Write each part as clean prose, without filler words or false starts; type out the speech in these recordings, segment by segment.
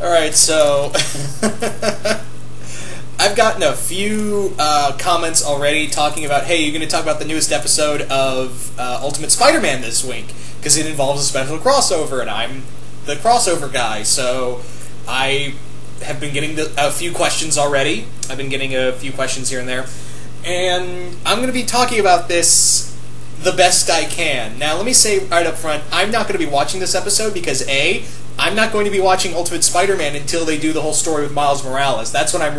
Alright, so I've gotten a few comments already talking about, hey, you're going to talk about the newest episode of Ultimate Spider-Man this week, because it involves a special crossover, and I'm the crossover guy, so I have been getting a few questions already. I've been getting a few questions here and there, and I'm going to be talking about this the best I can. Now, let me say right up front, I'm not going to be watching this episode because, A, I'm not going to be watching Ultimate Spider-Man until they do the whole story with Miles Morales. That's what I'm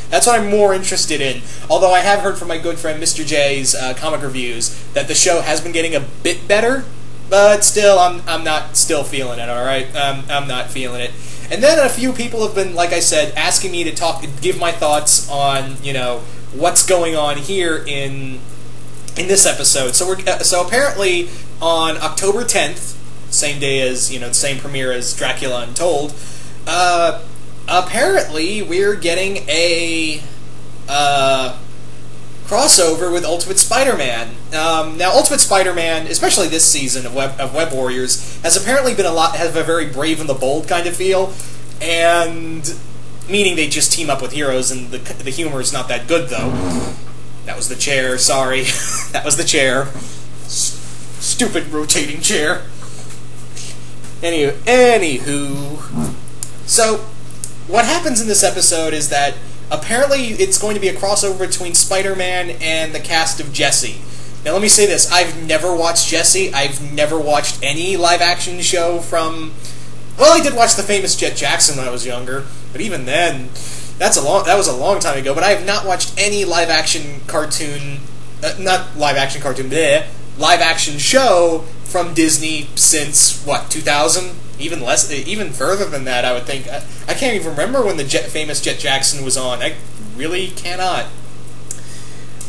that's what I'm more interested in. Although I have heard from my good friend Mr. J's comic reviews that the show has been getting a bit better, but still, I'm not still feeling it. All right, I'm not feeling it. And then a few people have been, like I said, asking me to give my thoughts on what's going on here in this episode. So apparently on October 10th, same day as, the same premiere as Dracula Untold, apparently we're getting a crossover with Ultimate Spider-Man. Now, Ultimate Spider-Man, especially this season of Web Warriors, has apparently been has a very brave and the bold kind of feel, and meaning they just team up with heroes, and the humor is not that good, though. That was the chair, sorry. That was the chair. Stupid rotating chair. Anywho. So, what happens in this episode is that apparently it's going to be a crossover between Spider-Man and the cast of Jesse. Now, let me say this. I've never watched Jesse. I've never watched any live-action show from... Well, I did watch The Famous Jet Jackson when I was younger, but even then... That was a long time ago, but I have not watched any live-action cartoon... live-action show from Disney since, 2000? Even further than that, I would think. I can't even remember when the Famous Jet Jackson was on. I really cannot.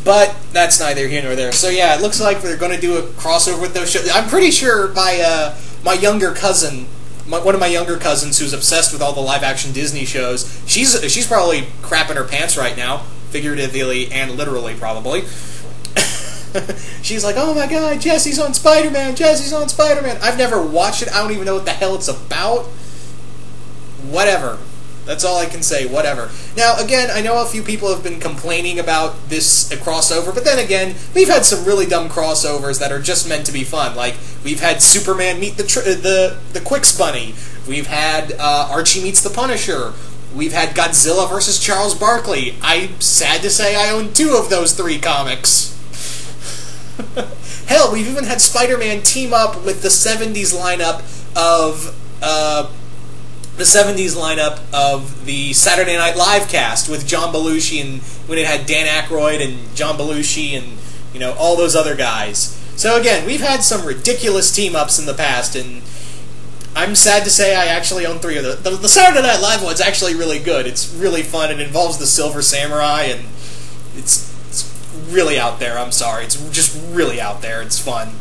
But that's neither here nor there. So yeah, it looks like they're going to do a crossover with those shows. I'm pretty sure my younger cousin... one of my younger cousins who's obsessed with all the live-action Disney shows, she's probably crapping her pants right now, figuratively and literally, probably. She's like, oh my god, Jesse's on Spider-Man, Jesse's on Spider-Man. I've never watched it, I don't even know what the hell it's about. Whatever. That's all I can say, whatever. Now, again, I know a few people have been complaining about this crossover, but then again, we've had some really dumb crossovers that are just meant to be fun. Like, we've had Superman meet the Quicks Bunny. We've had Archie meets the Punisher. We've had Godzilla vs. Charles Barkley. I'm sad to say I own 2 of those 3 comics. Hell, we've even had Spider-Man team up with the 70s lineup of... the Saturday Night Live cast with John Belushi, and when it had Dan Aykroyd and John Belushi and, all those other guys. So again, we've had some ridiculous team-ups in the past, and I'm sad to say I actually own 3 of those. The Saturday Night Live one's actually really good. It's really fun. It involves the Silver Samurai, and it's really out there. I'm sorry. It's just really out there. It's fun.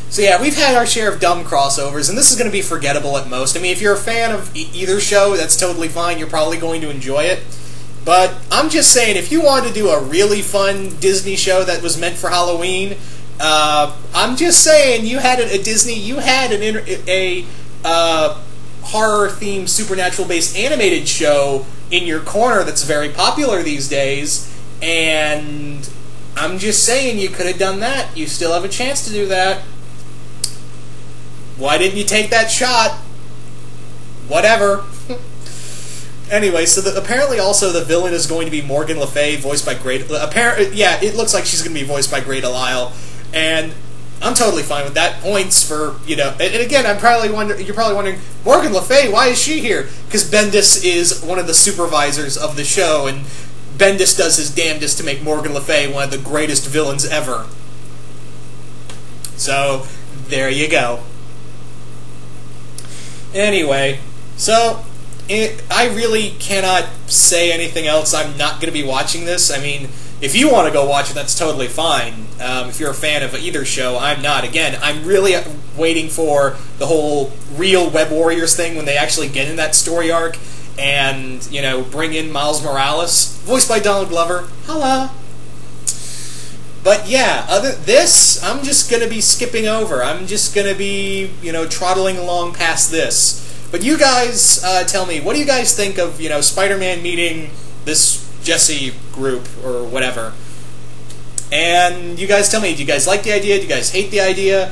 So yeah, we've had our share of dumb crossovers, and this is going to be forgettable at most. I mean, if you're a fan of either show, that's totally fine. You're probably going to enjoy it. But I'm just saying, if you wanted to do a really fun Disney show that was meant for Halloween, I'm just saying, you had a horror-themed, supernatural-based animated show in your corner that's very popular these days, and I'm just saying, you could have done that. You still have a chance to do that. Why didn't you take that shot? Whatever. Anyway, so apparently also the villain is going to be Morgan Le Fay, voiced by yeah, it looks like she's going to be voiced by Grey DeLisle, and I'm totally fine with that. Points for, and again, you're probably wondering, Morgan Le Fay, why is she here? Because Bendis is one of the supervisors of the show, and Bendis does his damnedest to make Morgan Le Fay one of the greatest villains ever. So, there you go. Anyway, so I really cannot say anything else. I'm not going to be watching this. I mean, if you want to go watch it, that's totally fine. If you're a fan of either show, I'm not. Again, I'm really waiting for the whole real Web Warriors thing when they actually get in that story arc and, bring in Miles Morales, voiced by Donald Glover. Holla! But yeah, this, I'm just going to be skipping over. I'm just going to be, trottling along past this. But you guys tell me, what do you guys think of, Spider-Man meeting this Jesse group or whatever? And you guys tell me, do you guys like the idea? Do you guys hate the idea?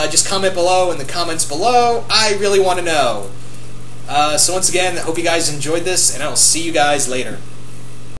Just comment below in the comments below. I really want to know. So once again, I hope you guys enjoyed this, and I will see you guys later.